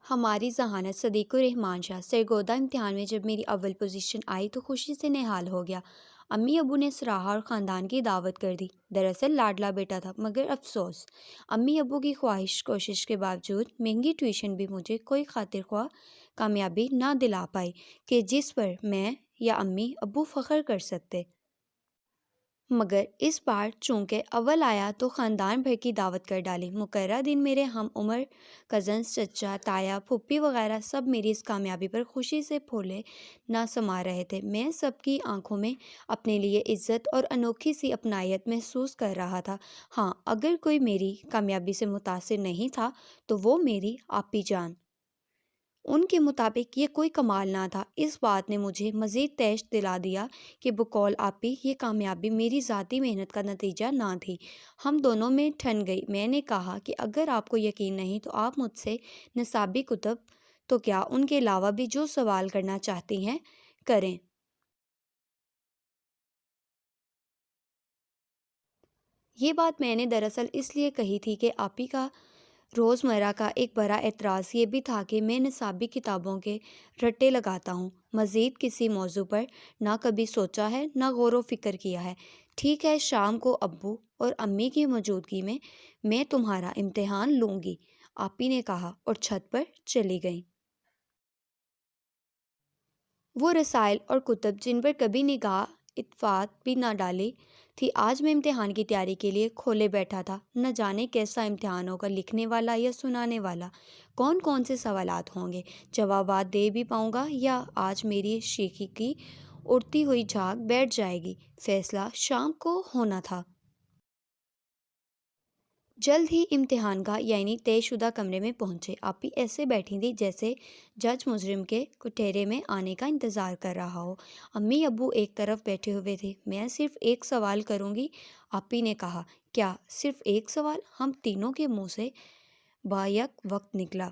ہماری ذہانت صدیق الرحمان شاہ سرگودہ امتحان میں جب میری اول پوزیشن آئی تو خوشی سے نہال ہو گیا۔ امی ابو نے سراہا اور خاندان کی دعوت کر دی۔ دراصل لاڈلا بیٹا تھا، مگر افسوس امی ابو کی خواہش کوشش کے باوجود مہنگی ٹیوشن بھی مجھے کوئی خاطر خواہ کامیابی نہ دلا پائی کہ جس پر میں یا امی ابو فخر کر سکتے۔ مگر اس بار چونکہ اول آیا تو خاندان بھر کی دعوت کر ڈالی۔ مقررہ دن میرے ہم عمر کزنز، چچا، تایا، پھوپھی وغیرہ سب میری اس کامیابی پر خوشی سے پھولے نہ سما رہے تھے۔ میں سب کی آنکھوں میں اپنے لیے عزت اور انوکھی سی اپنائیت محسوس کر رہا تھا۔ ہاں، اگر کوئی میری کامیابی سے متاثر نہیں تھا تو وہ میری آپی جان۔ ان کے مطابق یہ کوئی کمال نہ تھا۔ اس بات نے مجھے مزید تیش دلا دیا کہ بقول آپی یہ کامیابی میری ذاتی محنت کا نتیجہ نہ تھی۔ ہم دونوں میں ٹھن گئی۔ میں نے کہا کہ اگر آپ کو یقین نہیں تو آپ مجھ سے نصابی کتب تو کیا ان کے علاوہ بھی جو سوال کرنا چاہتی ہیں کریں۔ یہ بات میں نے دراصل اس لیے کہی تھی کہ آپی کا روزمرہ کا ایک بڑا اعتراض یہ بھی تھا کہ میں نصابی کتابوں کے رٹے لگاتا ہوں، مزید کسی موضوع پر نہ کبھی سوچا ہے نہ غور و فکر کیا ہے۔ ٹھیک ہے، شام کو ابو اور امی کی موجودگی میں تمہارا امتحان لوں گی، آپی نے کہا اور چھت پر چلی گئیں۔ وہ رسائل اور کتب جن پر کبھی نگاہ اتفاق بھی نہ ڈالی تھی آج میں امتحان کی تیاری کے لیے کھولے بیٹھا تھا۔ نہ جانے کیسا امتحان ہوگا، لکھنے والا یا سنانے والا، کون سے سوالات ہوں گے، جوابات دے بھی پاؤں گا یا آج میری شیخی کی اڑتی ہوئی جھاگ بیٹھ جائے گی۔ فیصلہ شام کو ہونا تھا۔ جلد ہی امتحان گاہ یعنی طے شدہ کمرے میں پہنچے۔ آپی ایسے بیٹھی تھی جیسے جج مجرم کے کٹہرے میں آنے کا انتظار کر رہا ہو۔ امی ابو ایک طرف بیٹھے ہوئے تھے۔ میں صرف ایک سوال کروں گی، آپی نے کہا۔ کیا صرف ایک سوال؟ ہم تینوں کے منہ سے بیک وقت نکلا۔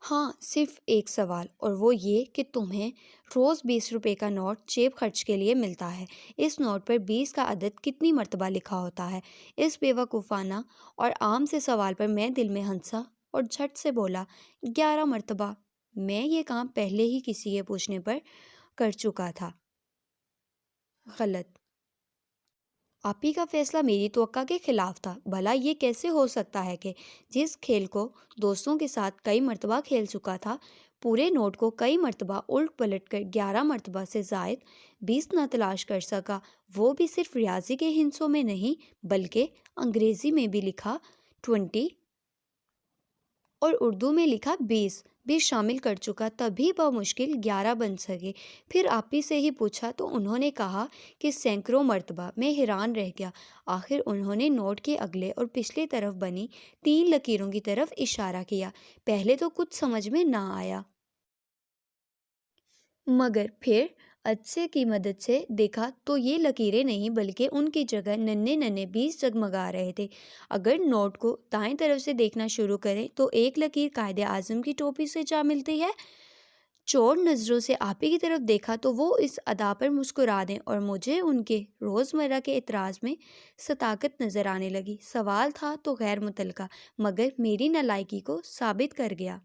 ہاں، صرف ایک سوال، اور وہ یہ کہ تمہیں روز 20 روپے کا نوٹ جیب خرچ کے لیے ملتا ہے۔ اس نوٹ پر 20 کا عدد کتنی مرتبہ لکھا ہوتا ہے؟ اس بے وقوفانہ اور عام سے سوال پر میں دل میں ہنسا اور جھٹ سے بولا، 11 مرتبہ۔ میں یہ کام پہلے ہی کسی کے پوچھنے پر کر چکا تھا۔ غلط۔ آپی کا فیصلہ میری توقع کے خلاف تھا۔ بھلا یہ کیسے ہو سکتا ہے کہ جس کھیل کو دوستوں کے ساتھ کئی مرتبہ کھیل چکا تھا، پورے نوٹ کو کئی مرتبہ الٹ پلٹ کر 11 مرتبہ سے زائد 20 نہ تلاش کر سکا، وہ بھی صرف ریاضی کے ہندسوں میں نہیں بلکہ انگریزی میں بھی لکھا 20 اور اردو میں لکھا 20 بھی شامل کر چکا، تبھی بمشکل 11 بن سکے۔ پھر آپی سے ہی پوچھا تو انہوں نے کہا کہ سینکڑوں مرتبہ۔ میں حیران رہ گیا۔ آخر انہوں نے نوٹ کے اگلے اور پچھلے طرف بنی 3 لکیروں کی طرف اشارہ کیا۔ پہلے تو کچھ سمجھ میں نہ آیا، مگر پھر عدسے کی مدد سے دیکھا تو یہ لکیریں نہیں بلکہ ان کی جگہ ننھے 20 جگمگا رہے تھے۔ اگر نوٹ کو دائیں طرف سے دیکھنا شروع کریں تو ایک لکیر قائد اعظم کی ٹوپی سے جا ملتی ہے۔ چور نظروں سے آپی کی طرف دیکھا تو وہ اس ادا پر مسکرا دیں اور مجھے ان کے روزمرہ کے اعتراض میں صداقت نظر آنے لگی۔ سوال تھا تو غیر متعلقہ، مگر میری نالائکی کو ثابت کر گیا۔